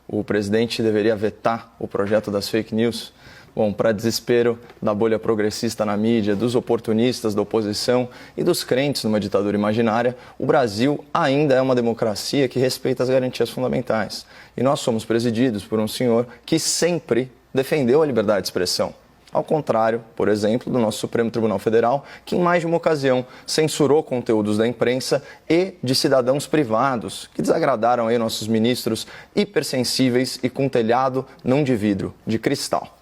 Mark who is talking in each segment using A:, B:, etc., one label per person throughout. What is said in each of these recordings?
A: o presidente deveria vetar o projeto das fake news? Bom, para desespero da bolha progressista na mídia, dos oportunistas da oposição e dos crentes numa ditadura imaginária, o Brasil ainda é uma democracia que respeita as garantias fundamentais. E nós somos presididos por um senhor que sempre defendeu a liberdade de expressão. Ao contrário, por exemplo, do nosso Supremo Tribunal Federal, que em mais de uma ocasião censurou conteúdos da imprensa e de cidadãos privados, que desagradaram aí nossos ministros hipersensíveis e com telhado não de vidro, de cristal.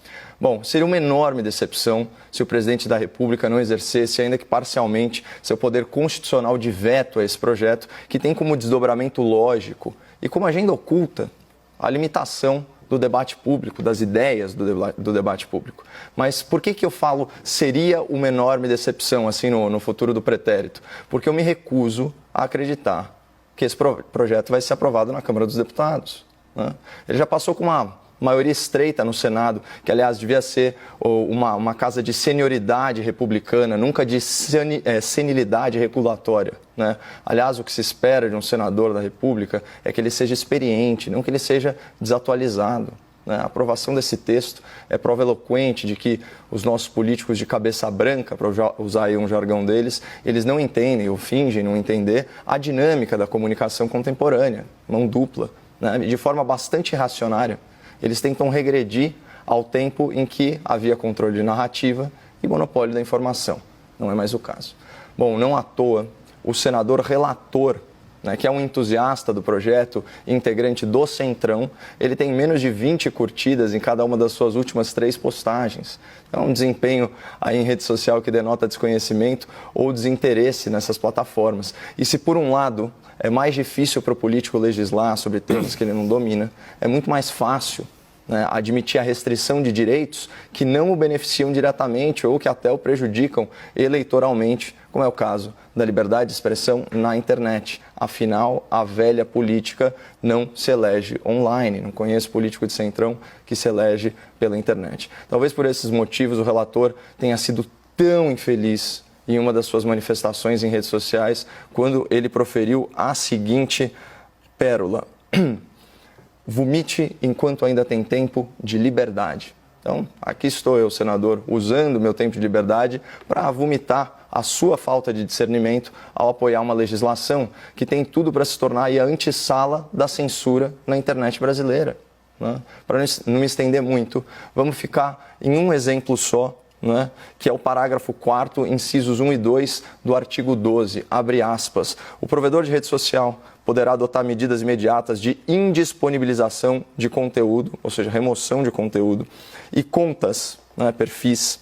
A: Bom, seria uma enorme decepção se o presidente da República não exercesse, ainda que parcialmente, seu poder constitucional de veto a esse projeto, que tem como desdobramento lógico e como agenda oculta a limitação do debate público, das ideias do debate público. Mas por que eu falo seria uma enorme decepção, assim, no futuro do pretérito? Porque eu me recuso a acreditar que esse projeto vai ser aprovado na Câmara dos Deputados, né? Ele já passou com uma maioria estreita no Senado, que, aliás, devia ser uma casa de senioridade republicana, nunca de senilidade regulatória, né? Aliás, o que se espera de um senador da República é que ele seja experiente, não que ele seja desatualizado, né? A aprovação desse texto é prova eloquente de que os nossos políticos de cabeça branca, para usar aí um jargão deles, eles não entendem ou fingem não entender a dinâmica da comunicação contemporânea, mão dupla, né? De forma bastante reacionária. Eles tentam regredir ao tempo em que havia controle de narrativa e monopólio da informação. Não é mais o caso. Bom, não à toa, o senador relator, né, que é um entusiasta do projeto, integrante do Centrão, ele tem menos de 20 curtidas em cada uma das suas últimas 3 postagens. É um desempenho aí em rede social que denota desconhecimento ou desinteresse nessas plataformas. E se, por um lado, é mais difícil para o político legislar sobre temas que ele não domina, é muito mais fácil, né, admitir a restrição de direitos que não o beneficiam diretamente ou que até o prejudicam eleitoralmente, como é o caso da liberdade de expressão na internet. Afinal, a velha política não se elege online. Não conheço político de Centrão que se elege pela internet. Talvez por esses motivos o relator tenha sido tão infeliz em uma das suas manifestações em redes sociais, quando ele proferiu a seguinte pérola: vomite enquanto ainda tem tempo de liberdade. Então, aqui estou eu, senador, usando meu tempo de liberdade para vomitar a sua falta de discernimento ao apoiar uma legislação que tem tudo para se tornar a antessala da censura na internet brasileira, né? Para não me estender muito, vamos ficar em um exemplo só, né, que é o parágrafo 4º, incisos 1 e 2 do artigo 12, abre aspas: o provedor de rede social poderá adotar medidas imediatas de indisponibilização de conteúdo, ou seja, remoção de conteúdo, e contas, né, perfis,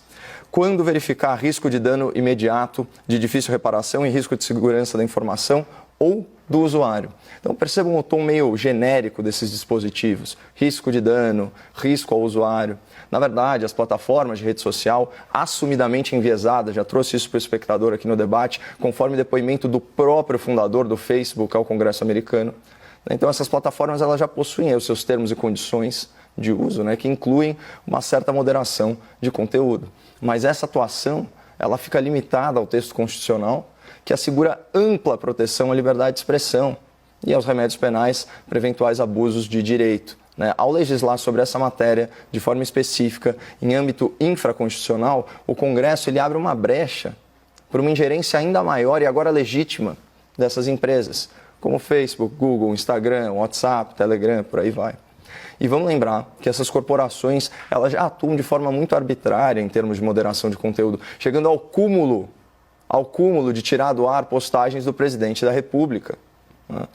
A: quando verificar risco de dano imediato, de difícil reparação e risco de segurança da informação ou do usuário. Então percebam o tom meio genérico desses dispositivos: risco de dano, risco ao usuário. Na verdade, as plataformas de rede social, assumidamente enviesadas, já trouxe isso para o espectador aqui no debate, conforme depoimento do próprio fundador do Facebook ao Congresso americano. Então essas plataformas elas já possuem os seus termos e condições de uso, né, que incluem uma certa moderação de conteúdo. Mas essa atuação ela fica limitada ao texto constitucional, que assegura ampla proteção à liberdade de expressão e aos remédios penais para eventuais abusos de direito, né? Ao legislar sobre essa matéria de forma específica, em âmbito infraconstitucional, o Congresso ele abre uma brecha para uma ingerência ainda maior e agora legítima dessas empresas, como Facebook, Google, Instagram, WhatsApp, Telegram, por aí vai. E vamos lembrar que essas corporações elas já atuam de forma muito arbitrária em termos de moderação de conteúdo, chegando ao cúmulo de tirar do ar postagens do presidente da República, né?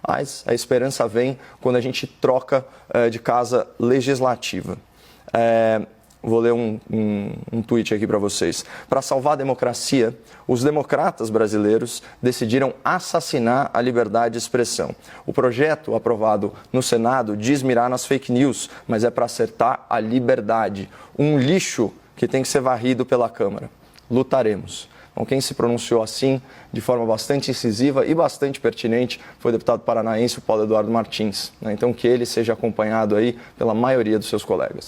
A: Mas a esperança vem quando a gente troca de casa legislativa. Vou ler um tweet aqui para vocês. Para salvar a democracia, os democratas brasileiros decidiram assassinar a liberdade de expressão. O projeto aprovado no Senado diz mirar nas fake news, mas é para acertar a liberdade. Um lixo que tem que ser varrido pela Câmara. Lutaremos. Então, quem se pronunciou assim, de forma bastante incisiva e bastante pertinente, foi o deputado paranaense, o Paulo Eduardo Martins, né? Então, que ele seja acompanhado aí pela maioria dos seus colegas.